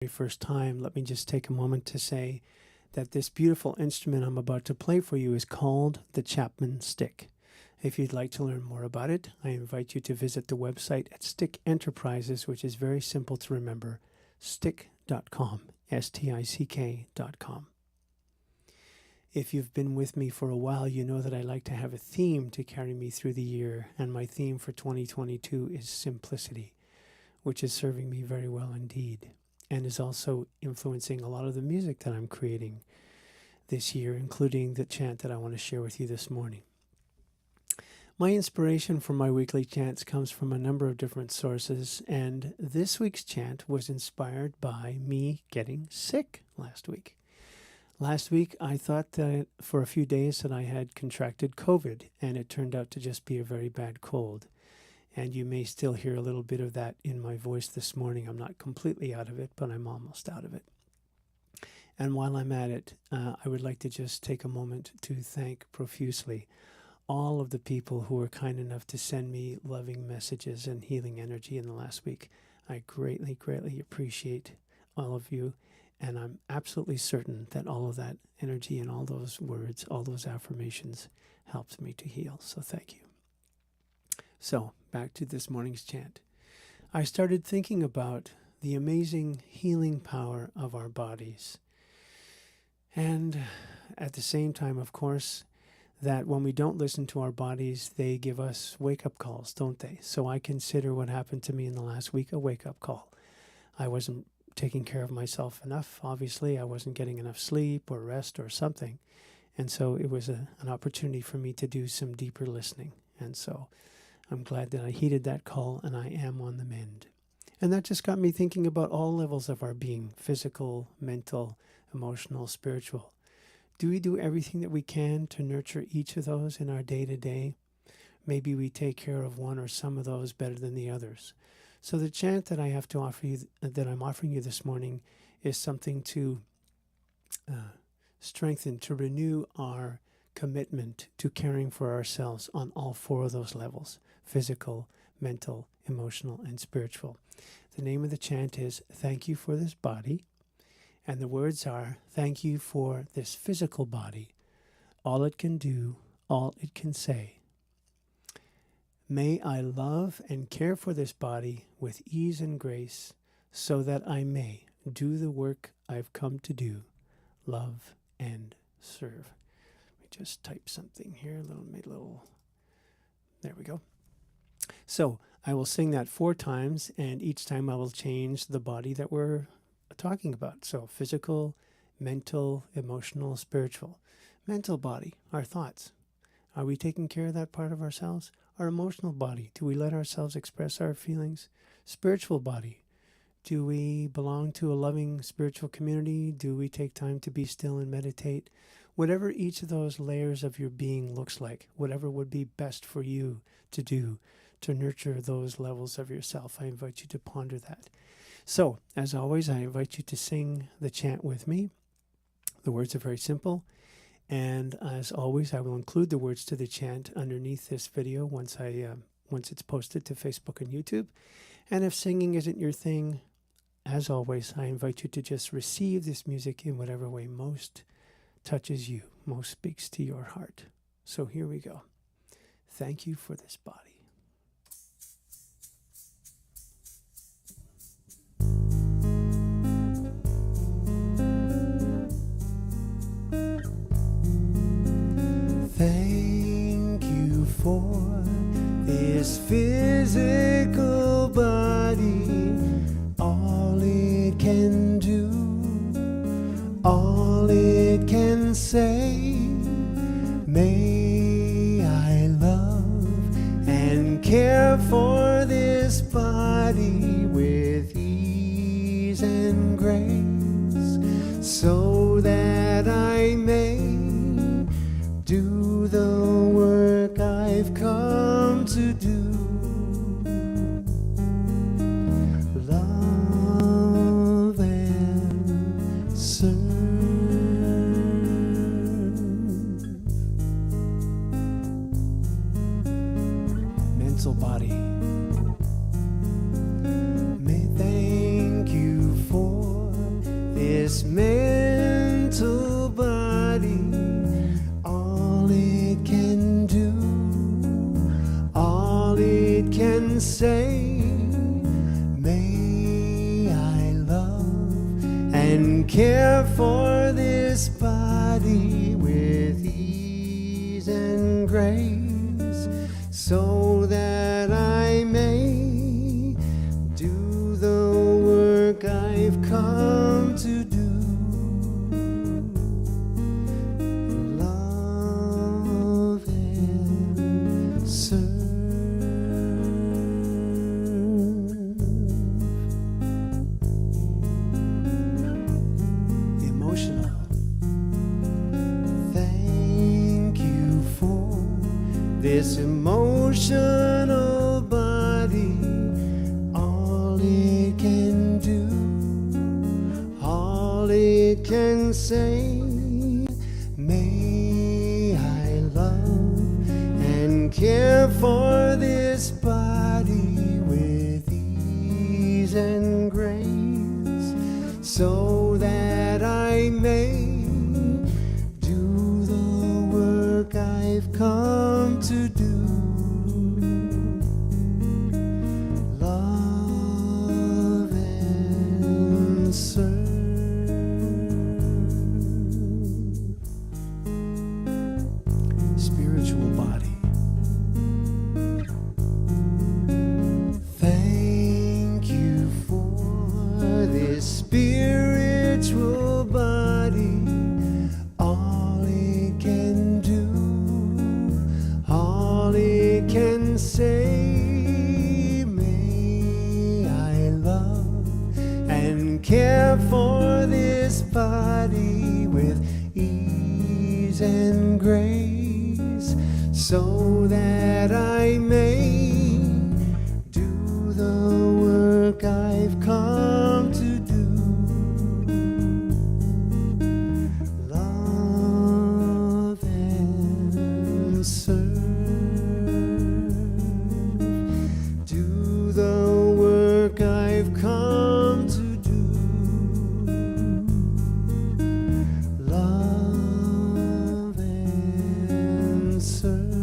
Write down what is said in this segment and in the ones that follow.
very first time, let me just take a moment to say that this beautiful instrument I'm about to play for you is called the Chapman Stick. If you'd like to learn more about it, I invite you to visit the website at Stick Enterprises, which is very simple to remember, stick.com, stick.com. If you've been with me for a while, you know that I like to have a theme to carry me through the year, and my theme for 2022 is simplicity, which is serving me very well indeed, and is also influencing a lot of the music that I'm creating this year, including the chant that I want to share with you this morning. My inspiration for my weekly chants comes from a number of different sources, and this week's chant was inspired by me getting sick last week. Last week, I thought that for a few days that I had contracted COVID, and it turned out to just be a very bad cold. And you may still hear a little bit of that in my voice this morning. I'm not completely out of it, but I'm almost out of it. And while I'm at it, I would like to just take a moment to thank profusely all of the people who were kind enough to send me loving messages and healing energy in the last week. I greatly, greatly appreciate all of you. And I'm absolutely certain that all of that energy and all those words, all those affirmations helped me to heal. So thank you. So back to this morning's chant. I started thinking about the amazing healing power of our bodies. And at the same time, of course, that when we don't listen to our bodies, they give us wake-up calls, don't they? So I consider what happened to me in the last week a wake-up call. I wasn't taking care of myself enough. Obviously, I wasn't getting enough sleep or rest or something. And so it was an opportunity for me to do some deeper listening. And so I'm glad that I heeded that call, and I am on the mend. And that just got me thinking about all levels of our being, physical, mental, emotional, spiritual. Do we do everything that we can to nurture each of those in our day-to-day? Maybe we take care of one or some of those better than the others. So the chant that I have to offer you, that I'm offering you this morning, is something to strengthen, to renew our commitment to caring for ourselves on all four of those levels: physical, mental, emotional, and spiritual. The name of the chant is "Thank You for This Body," and the words are, "Thank you for this physical body, all it can do, all it can say. May I love and care for this body with ease and grace, so that I may do the work I've come to do, love and serve." Let me just type something here, there we go. So I will sing that 4 times, and each time I will change the body that we're talking about. So physical, mental, emotional, spiritual. Mental body, our thoughts. Are we taking care of that part of ourselves? Our emotional body, do we let ourselves express our feelings? Spiritual body, do we belong to a loving spiritual community? Do we take time to be still and meditate? Whatever each of those layers of your being looks like, whatever would be best for you to do to nurture those levels of yourself, I invite you to ponder that. So, as always, I invite you to sing the chant with me. The words are very simple. And as always, I will include the words to the chant underneath this video once it's posted to Facebook and YouTube. And if singing isn't your thing, as always, I invite you to just receive this music in whatever way most touches you, most speaks to your heart. So here we go. Thank you for this body. Thank you for this physical body, all it can do, all it can say. May I love and care for this body with ease and grace, so that I may do the work I've come to do, love and serve. Mental body, may thank you for this mental body, all it can do, all it can say. May I love and care for this body with ease and grace, so that I may do the work I've come to do. Love and serve. Emotional. Thank you for this emotional body, all it can do, all it can say. May I love and care for this body with ease and grace, so that I may do the work I've come to do. Love and serve. Spiritual body. Thank you for this spiritual body, all it can do, all it can say. May I love and care for this body with ease and grace, so that I may do the work I've come to do. Love and serve. Do the work I've come to do. Love and serve.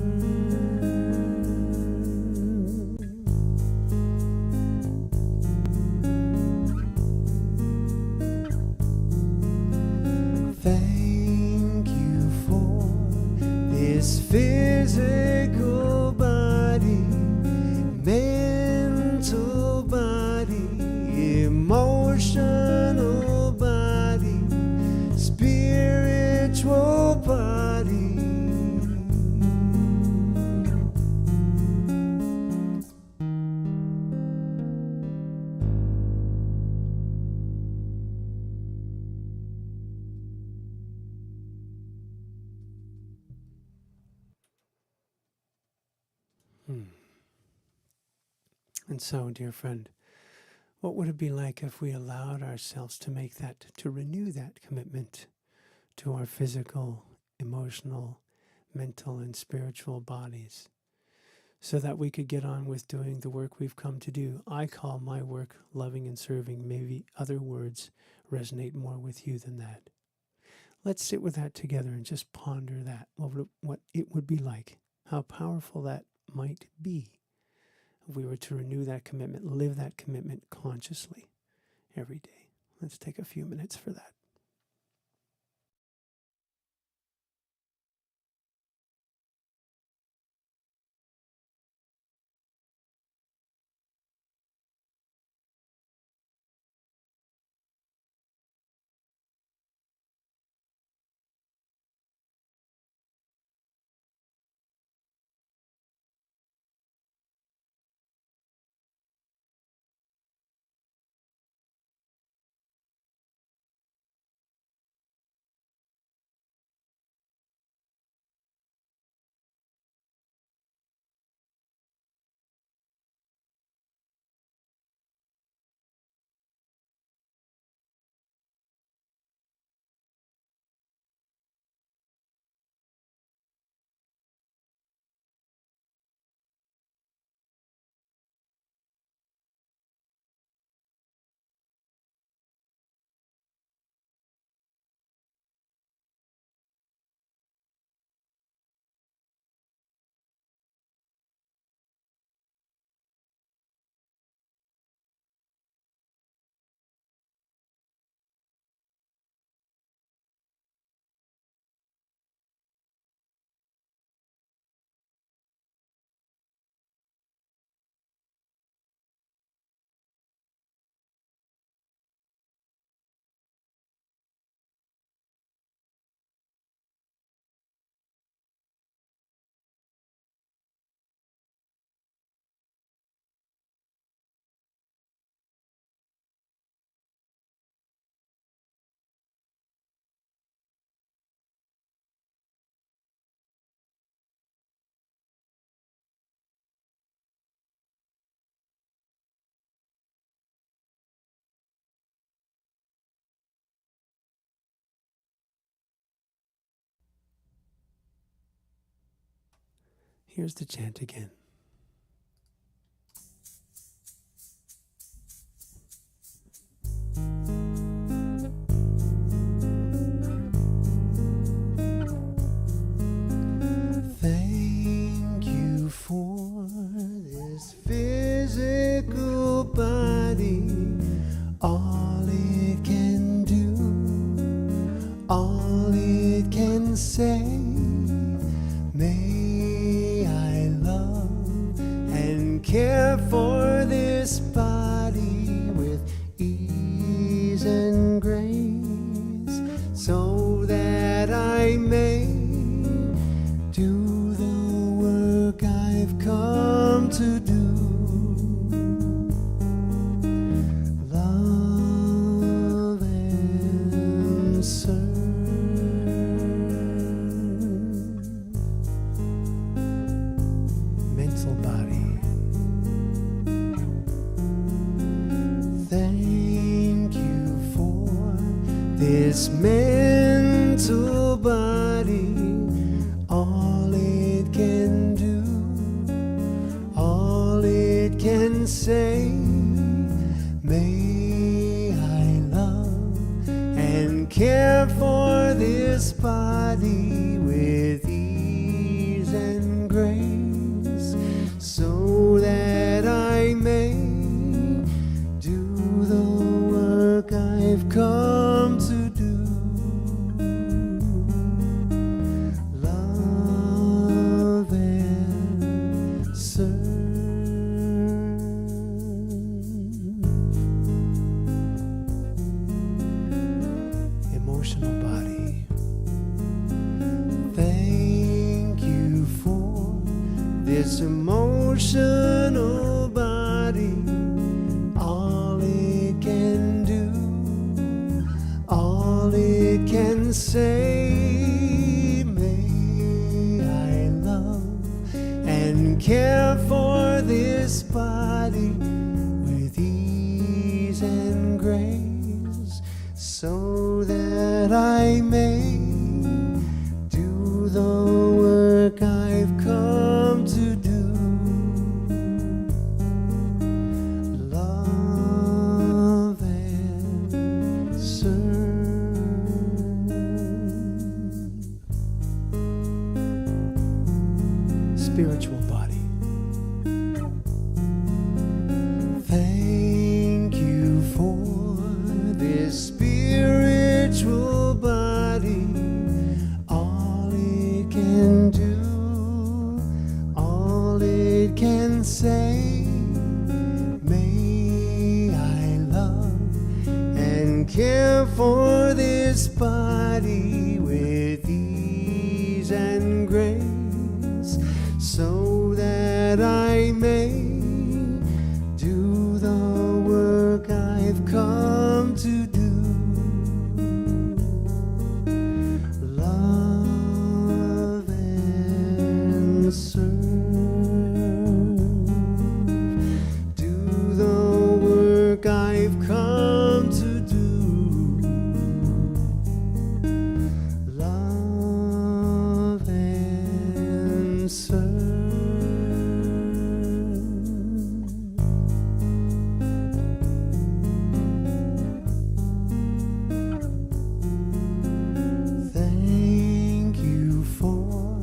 Thank you for this physical body, mental body, emotional body, spiritual body. And so, dear friend, what would it be like if we allowed ourselves to make that, to renew that commitment to our physical, emotional, mental, and spiritual bodies, so that we could get on with doing the work we've come to do? I call my work loving and serving. Maybe other words resonate more with you than that. Let's sit with that together and just ponder that, what it would be like, how powerful that might be if we were to renew that commitment, live that commitment consciously every day. Let's take a few minutes for that. Here's the chant again. Thank you for this physical body, all it can do, all it can say. May I love and care for this body with ease and grace, so that I may do the work I've come to do. Love and serve. Mental body. Thank you for this mental body, all it can do, all it can say. May I love and care for this body with ease and grace, so that I may do the work I've come to do. Love and serve. Emotional body. Thank you for this emotional body, all it can do, all it can say. May I love and care for this body with ease and grace, so that I may do the work I've come to do. Love and serve. Spiritual body. Thank you for this spiritual body, all it can do, all it can say. May I love and care for this body with ease and grace, so that I may do the work I've come to do. Love and serve. Do the work I've come to do. Love and serve. Thank you for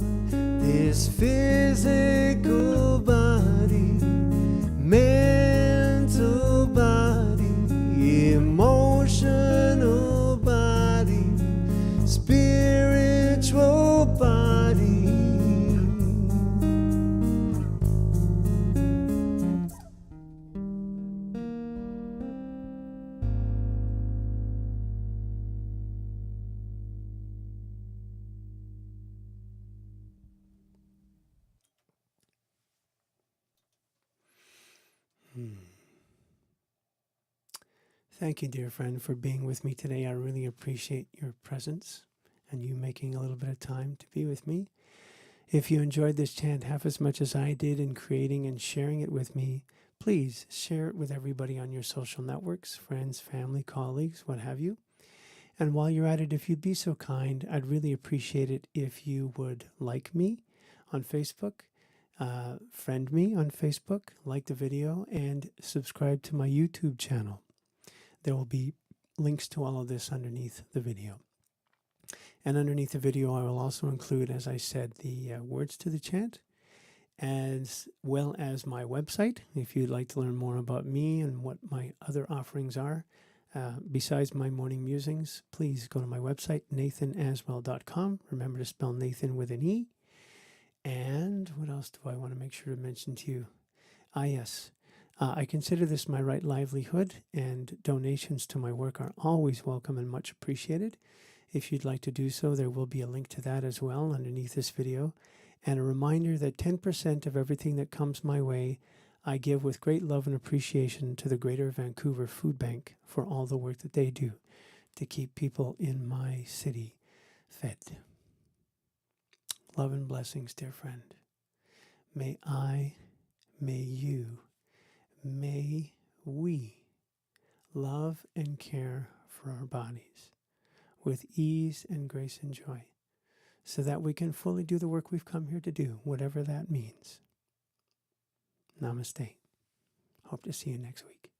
this physical body, mental body, emotional body, spiritual body. Thank you, dear friend, for being with me today. I really appreciate your presence and you making a little bit of time to be with me. If you enjoyed this chant half as much as I did in creating and sharing it with me, please share it with everybody on your social networks, friends, family, colleagues, what have you. And while you're at it, if you'd be so kind, I'd really appreciate it if you would like me on Facebook, Friend me on Facebook, like the video, and subscribe to my YouTube channel. There will be links to all of this underneath the video. And underneath the video, I will also include, as I said, the words to the chant, as well as my website. If you'd like to learn more about me and what my other offerings are, besides my morning musings, please go to my website, nathenaswell.com. Remember to spell Nathan with an E. And what else do I want to make sure to mention to you? Yes. I consider this my right livelihood, and donations to my work are always welcome and much appreciated. If you'd like to do so, there will be a link to that as well underneath this video. And a reminder that 10% of everything that comes my way, I give with great love and appreciation to the Greater Vancouver Food Bank for all the work that they do to keep people in my city fed. Love and blessings, dear friend. May I, may you, may we love and care for our bodies with ease and grace and joy, so that we can fully do the work we've come here to do, whatever that means. Namaste. Hope to see you next week.